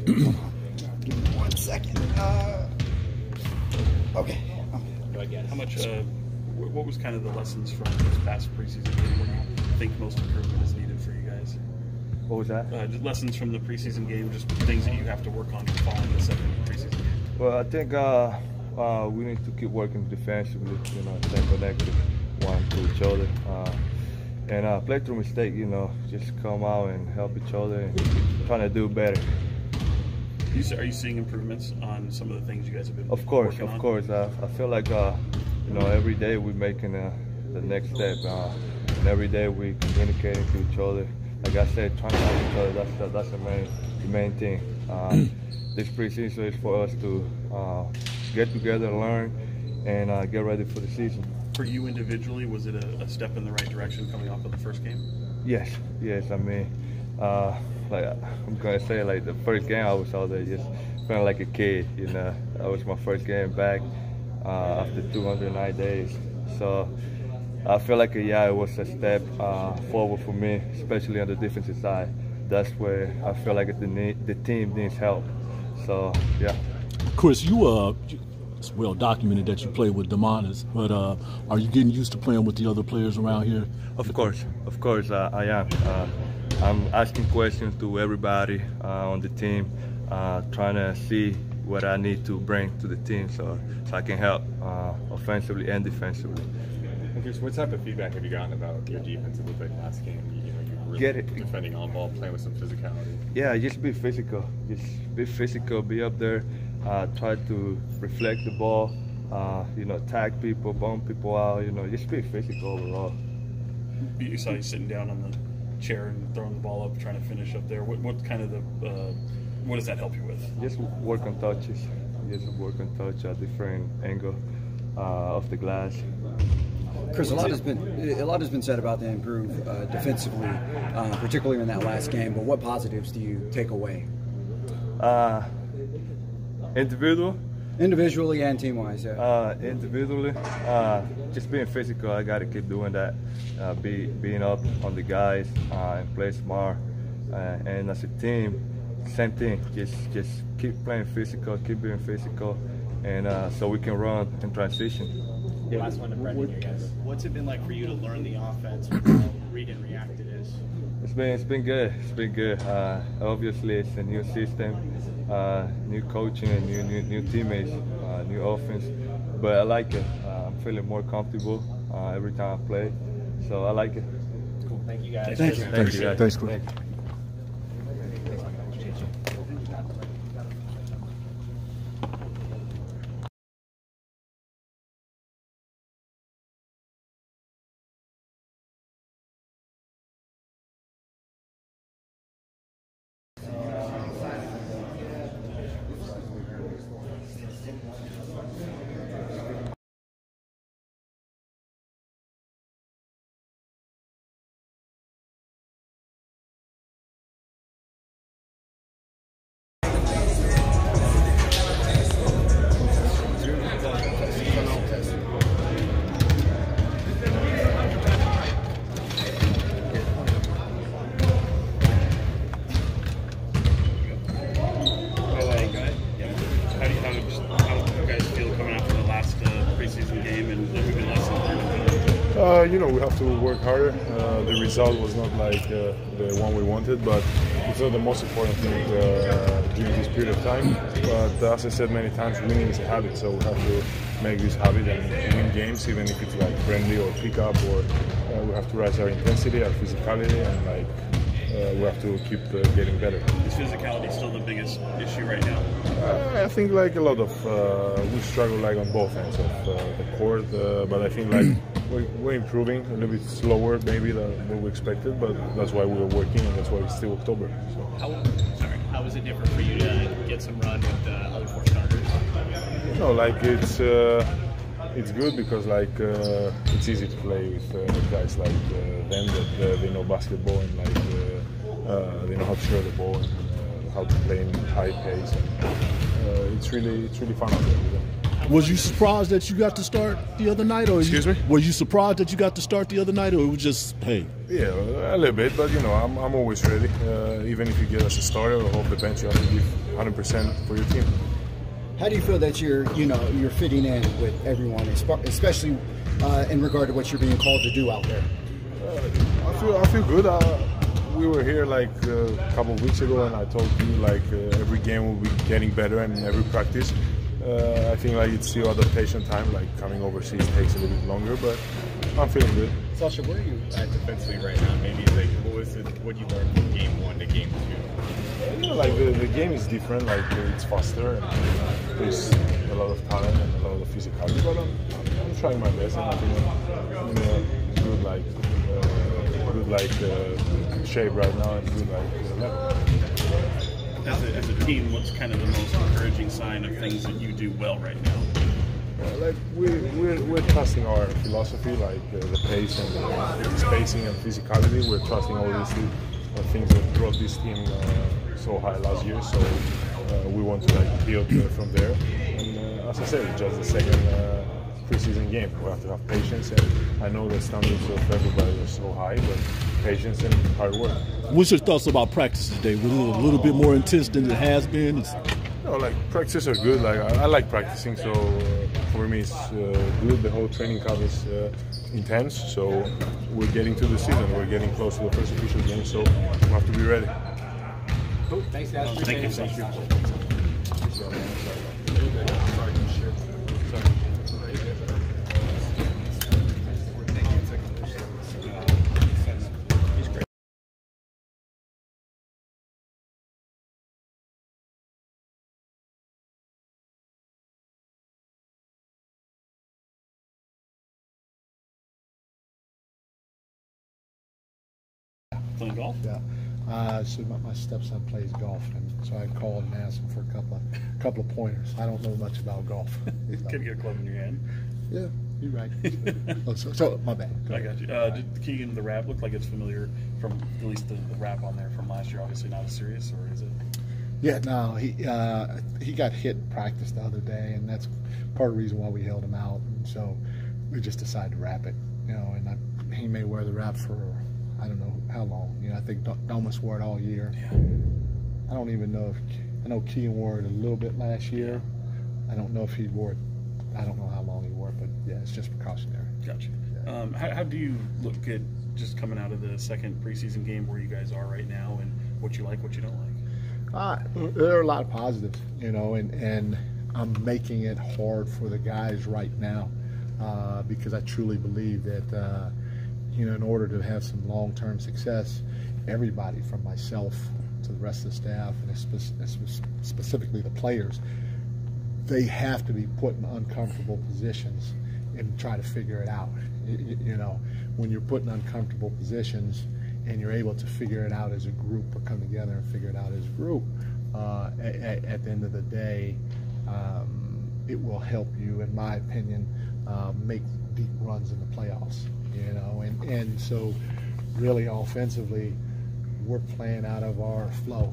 Give me 1 second. Okay. How much? What was kind of the lessons from this past preseason game where you think most improvement is needed for you guys? What was that? Just lessons from the preseason game, just things that you have to work on following the second preseason game. Well, I think we need to keep working defensively, stay connected one to each other, and play through mistake. Just come out and help each other and trying to do better. Are you seeing improvements on some of the things you guys have been working on? Of course. I feel like every day we're making the next step, and every day we're communicating to each other. Like I said, trying to help each other. That's the main thing. This preseason is for us to get together, learn, and get ready for the season. For you individually, was it a step in the right direction coming off of the first game? Yes. I mean, like I'm gonna say, like the first game I was out there, just feeling like a kid. That was my first game back after 209 days. So I feel like it was a step forward for me, especially on the defensive side. That's where I feel like the team needs help. So yeah. Chris, it's well documented that you play with Demonis, but are you getting used to playing with the other players around here? Of course, I am. I'm asking questions to everybody on the team, trying to see what I need to bring to the team so I can help offensively and defensively. Chris, what type of feedback have you gotten about your defense? It looked like last game, you really defending on ball, playing with some physicality. Yeah, just be physical. Be up there, try to reflect the ball, tag people, bump people out, just be physical overall. You saw you sitting down on the chair and throwing the ball up, trying to finish up there. What kind of what does that help you with? Just work on touches. Work on touch at different angle of the glass. Chris, a lot has been said about the improve defensively, particularly in that last game. But what positives do you take away? Individually and team-wise, yeah. Individually, just being physical. I got to keep doing that. Being up on the guys and play smart. And as a team, same thing. Just keep playing physical, keep being physical, and so we can run in transition. Yeah. Last one to Brendan here, guys. What's it been like for you to learn the offense, how read and react it is? It's been good. Obviously, it's a new system, new coaching, and new teammates, new offense. But I like it. I'm feeling more comfortable every time I play, so I like it. Cool. Thank you, guys. Thank you. Thanks, Chris. We have to work harder. The result was not like the one we wanted, but it's not the most important thing during this period of time. But as I said many times, winning is a habit, so we have to make this habit and win games, even if it's like friendly or pickup, or we have to raise our intensity, our physicality, and we have to keep getting better. Is physicality still the biggest issue right now? I think like a lot of we struggle like on both ends of the court, but I think like we're improving a little bit slower maybe than what we expected, but that's why we're working and that's why it's still October. So. How is it different for you to get some run with the other four starters? No, like it's good because like it's easy to play with guys like them that they know basketball and like they know how to share the ball and how to play in high pace, and it's really fun out there with them. Was you surprised that you got to start the other night, or Excuse me? Were you surprised that you got to start the other night, or it was just hey? Yeah, a little bit, but I'm always ready. Even if you get us a starter or off the bench, you have to give 100% for your team. How do you feel that you're fitting in with everyone, especially in regard to what you're being called to do out there? I feel good. We were here like a couple of weeks ago, and I told you like every game will be getting better, and every practice. I think like it's still adaptation time. Like coming overseas takes a little bit longer, but I'm feeling good. Sasha, where are you at defensively right now? Maybe like what you learned from game 1 to game 2? Like the game is different. Like it's faster, and there's a lot of talent and a lot of physicality. But I'm trying my best, and I think I'm in a good shape right now, and good level. As a team, what's kind of the most encouraging sign of things that you do well right now? Like we're trusting our philosophy, like the pace and the spacing and physicality. We're trusting all these things that brought this team so high last year. So we want to like build from there. And as I said, it's just the second preseason game. We have to have patience, and I know the standards of everybody are so high, but patience and hard work. What's your thoughts about practice today? Was it a little bit more intense than it has been? Like practices are good. Like I like practicing, so for me it's good. The whole training camp is intense, so we're getting to the season. We're getting close to the first official game, so we have to be ready. Cool. Thanks, guys. Thank you. Playing golf? Yeah. So my stepson plays golf, and so I called and asked him for a couple of pointers. I don't know much about golf. Could get a club in your hand. Yeah, you're right. so my bad. I got you. Did the Keegan the rap look like it's familiar from at least the rap on there from last year? Obviously not as serious, or is it? Yeah, no. He got hit in practice the other day, and that's part of the reason why we held him out. And so we just decided to wrap it. And he may wear the wrap for I don't know how long. I think Domus wore it all year. Yeah. I don't even know I know Keegan wore it a little bit last year. I don't know if he wore it. I don't know how long he wore it, but yeah, it's just precautionary. Gotcha. Yeah. How do you look at just coming out of the second preseason game where you guys are right now, and what you like, what you don't like? There are a lot of positives, and I'm making it hard for the guys right now because I truly believe that in order to have some long-term success, everybody from myself to the rest of the staff, and specifically the players, they have to be put in uncomfortable positions and try to figure it out. When you're put in uncomfortable positions and you're able to figure it out as a group, or come together and figure it out as a group, at the end of the day, it will help you, in my opinion, make deep runs in the playoffs. And so really offensively, we're playing out of our flow.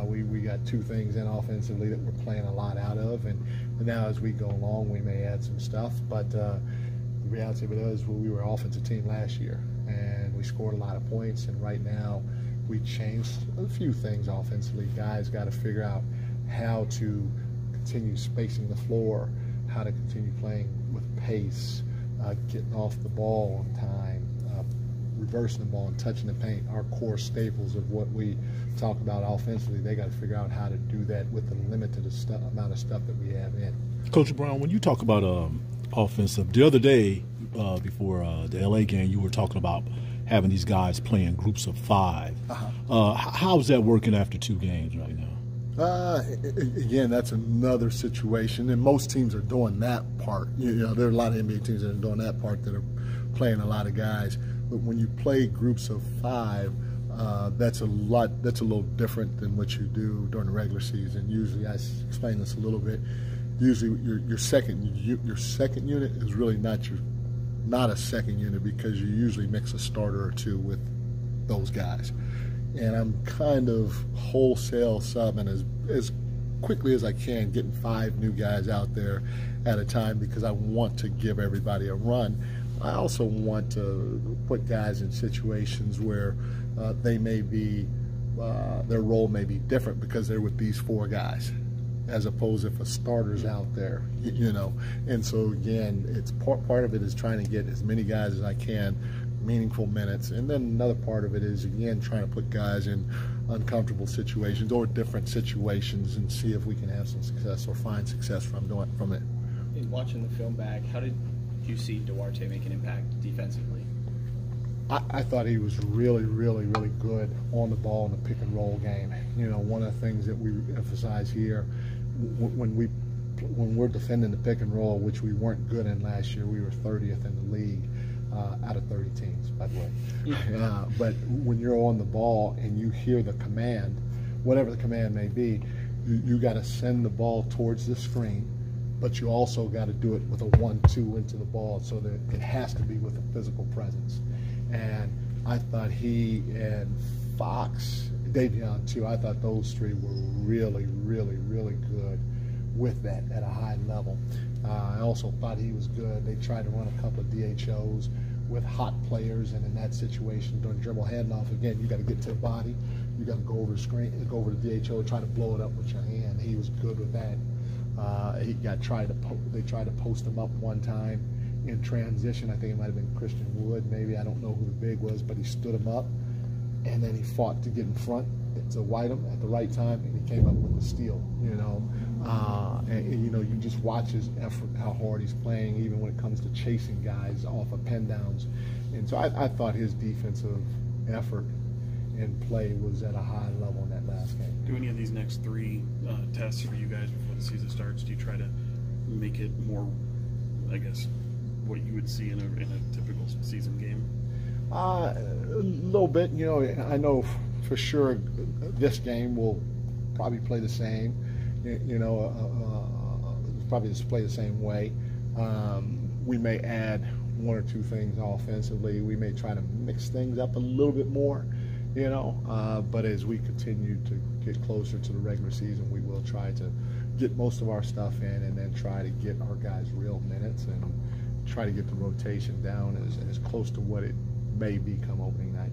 We got two things in offensively that we're playing a lot out of, and now as we go along, we may add some stuff. But the reality of it is, we were an offensive team last year, and we scored a lot of points. And right now, we changed a few things offensively. Guys got to figure out how to continue spacing the floor, how to continue playing with pace, getting off the ball on time, reversing the ball and touching the paint, our core staples of what we talk about offensively. They got to figure out how to do that with the limited amount of stuff that we have in. Coach Brown, when you talk about offensive, the other day before the LA game, you were talking about having these guys playing groups of 5. How's that working after 2 games right now? Again, that's another situation, and most teams are doing that part. There are a lot of NBA teams that are doing that part, that are playing a lot of guys. But when you play groups of 5, that's a little different than what you do during the regular season. Usually, I explained this a little bit. Usually, your second unit is really not a second unit, because you usually mix a starter or 2 with those guys. And I'm kind of wholesale subbing as quickly as I can, getting 5 new guys out there at a time because I want to give everybody a run. I also want to put guys in situations where they may be, their role may be different because they're with these 4 guys, as opposed if a starter's out there, you know. And so again, it's part of it is trying to get as many guys as I can meaningful minutes, and then another part of it is again trying to put guys in uncomfortable situations or different situations and see if we can have some success or find success from it. In watching the film back, how did you see Duarte make an impact defensively? I thought he was really, really, really good on the ball in the pick and roll game. You know, one of the things that we emphasize here when we're defending the pick and roll, which we weren't good in last year, we were 30th in the league. Out of 30 teams, by the way. But when you're on the ball and you hear the command, whatever the command may be, you got to send the ball towards the screen, but you also got to do it with a 1-2 into the ball, so that it has to be with a physical presence. And I thought he and Fox, Davion too, I thought those 3 were really, really, really good with that at a high level. I also thought he was good. They tried to run a couple of DHOs with hot players, and in that situation, during dribble handoff, again, you got to get to the body. You got to go over the screen, go over the DHO, try to blow it up with your hand. He was good with that. They tried to post him up one time in transition. I think it might have been Christian Wood, maybe. I don't know who the big was, but he stood him up, and then he fought to get in front to white him at the right time, and he came up with the steal, you know. And you know, you just watch his effort, how hard he's playing, even when it comes to chasing guys off of pen downs. And so I thought his defensive effort and play was at a high level in that last game. Do any of these next 3 tests for you guys before the season starts, do you try to make it more, I guess, what you would see in a typical season game? A little bit. You know, I know for sure this game will probably play the same. You know, probably just play the same way. We may add 1 or 2 things offensively. We may try to mix things up a little bit more, you know. But as we continue to get closer to the regular season, we will try to get most of our stuff in and then try to get our guys real minutes and try to get the rotation down as close to what it may be come opening night.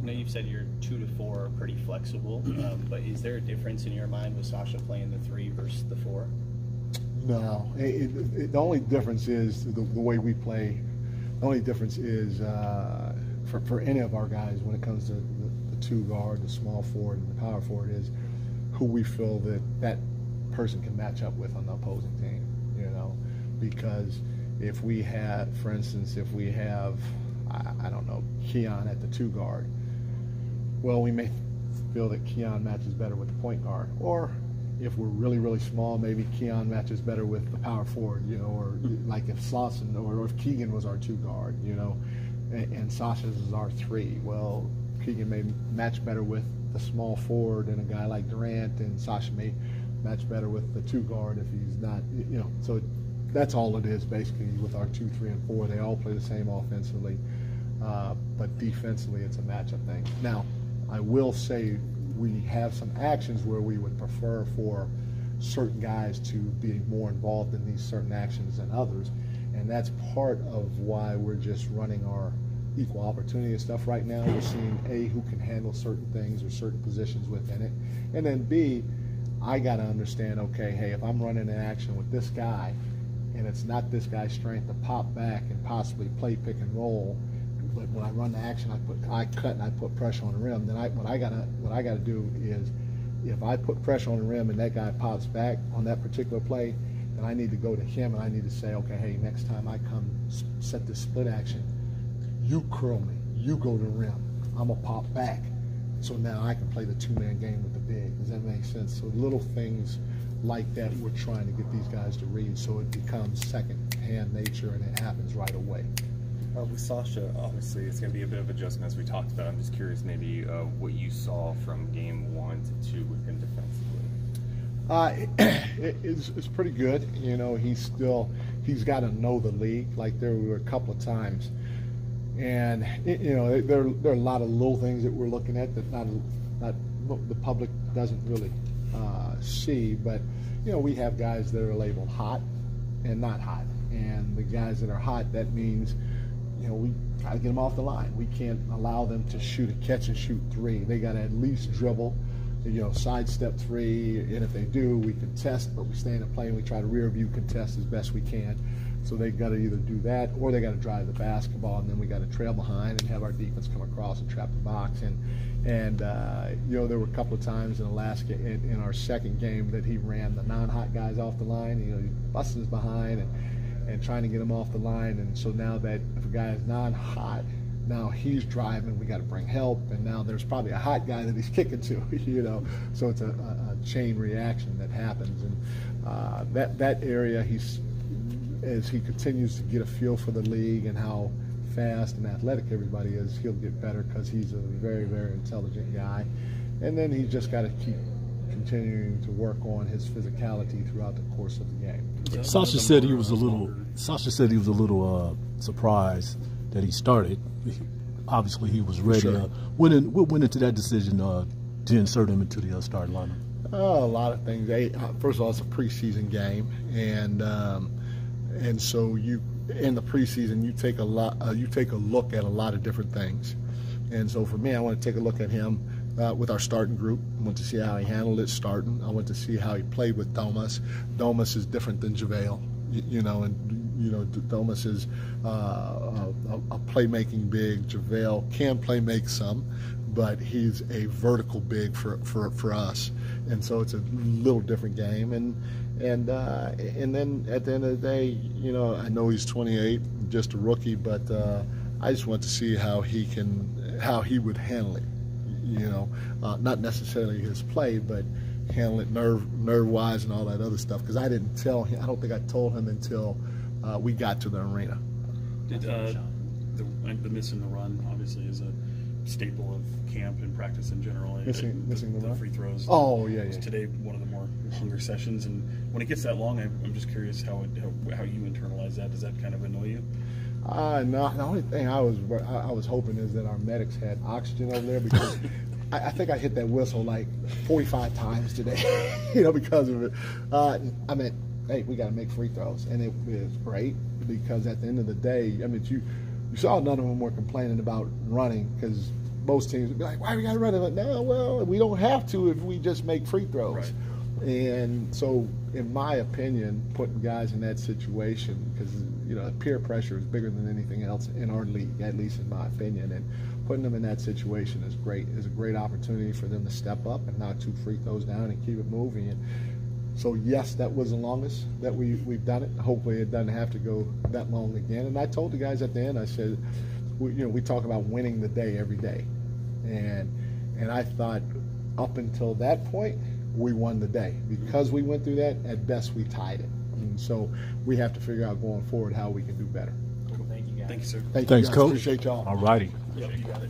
I know you've said your 2 to 4 are pretty flexible, but is there a difference in your mind with Sasha playing the 3 versus the 4? No. The only difference is the way we play. The only difference is for any of our guys when it comes to the 2 guard, the small forward, and the power forward is who we feel that person can match up with on the opposing team, you know. Because if we have, for instance, I don't know, Keon at the 2 guard, well, we may feel that Keon matches better with the point guard. Or if we're really, really small, maybe Keon matches better with the power forward, you know, or like if Slauson or if Keegan was our 2 guard, you know, and Sasha's is our 3. Well, Keegan may match better with the small forward and a guy like Durant, and Sasha may match better with the 2 guard if he's not, you know. So that's all it is basically with our 2, 3, and 4. They all play the same offensively, but defensively it's a matchup thing. Now, I will say we have some actions where we would prefer for certain guys to be more involved in these certain actions than others, and that's part of why we're just running our equal opportunity and stuff right now. We're seeing A, who can handle certain things or certain positions within it, and then B, I got to understand, okay, hey, if I'm running an action with this guy and it's not this guy's strength to pop back and possibly play pick and roll, but when I run the action, I cut and I put pressure on the rim. Then what I gotta do is, if I put pressure on the rim and that guy pops back on that particular play, then I need to go to him and I need to say, okay, hey, next time I come set this split action, you curl me, you go to the rim, I'm gonna pop back. So now I can play the 2-man game with the big. Does that make sense? So little things like that we're trying to get these guys to read, so it becomes second-hand nature and it happens right away. With Sasha, obviously, it's going to be a bit of adjustment as we talked about. I'm just curious maybe what you saw from game 1 to 2 with him defensively. It's pretty good. You know, he's got to know the league. Like there were a couple of times, and you know, there are a lot of little things that we're looking at that not the public doesn't really see. But, we have guys that are labeled hot and not hot. And the guys that are hot, that means, we got to get them off the line. We can't allow them to shoot a catch and shoot three. They got to at least dribble, sidestep three. And if they do, we contest, but we stay in the play and we try to rear view contest as best we can. So they got to either do that or they got to drive the basketball, and then we got to trail behind and have our defense come across and trap the box. And there were a couple of times in Alaska in our second game that he ran the non-hot guys off the line. He busting us behind and trying to get them off the line. And so now that if a guy is non-hot, now he's driving, we got to bring help, and now there's probably a hot guy that he's kicking to, So it's a chain reaction that happens, and that area as he continues to get a feel for the league and how fast and athletic everybody is, he'll get better because he's a very, very intelligent guy. And then he's just got to keep continuing to work on his physicality throughout the course of the game. Sasha said he was a little surprised that he started. Obviously, he was ready. Sure. What went into that decision to insert him into the starting lineup? A lot of things. First of all, it's a preseason game, and so in the preseason you take a look at a lot of different things. And so for me, I want to take a look at him with our starting group. I want to see how he handled it starting. I want to see how he played with Domas. Domas is different than JaVale, Domas is a playmaking big. JaVale can play make some, but he's a vertical big for us, and so it's a little different game. And then at the end of the day, I know he's 28, just a rookie, but I just want to see how he would handle it. Not necessarily his play, but handle it nerve-wise and all that other stuff. Because I didn't tell him. I don't think I told him until we got to the arena. Did the missing the run obviously is a staple of camp and practice in general. Missing the run? Free throws. Oh yeah. Today one of the more longer sessions, and when it gets that long, I'm just curious how you internalize that. Does that kind of annoy you? No. The only thing I was hoping is that our medics had oxygen over there, because I think I hit that whistle like 45 times today, because of it. I mean, hey, we got to make free throws, and it was great because at the end of the day, I mean, you saw none of them were complaining about running, because most teams would be like, why we got to run? Like, no, well, we don't have to if we just make free throws. Right. And so, in my opinion, putting guys in that situation, because peer pressure is bigger than anything else in our league, at least in my opinion, and putting them in that situation is great. It's a great opportunity for them to step up and knock 2 free throws down and keep it moving. And so, yes, that was the longest that we've done it. Hopefully, it doesn't have to go that long again. And I told the guys at the end, I said, we talk about winning the day every day, and I thought up until that point, we won the day. Because we went through that, at best we tied it. And so we have to figure out going forward how we can do better. Cool. Thank you, guys. Thank you, sir. Thanks, Coach. Appreciate y'all. All righty. Yep, you got it.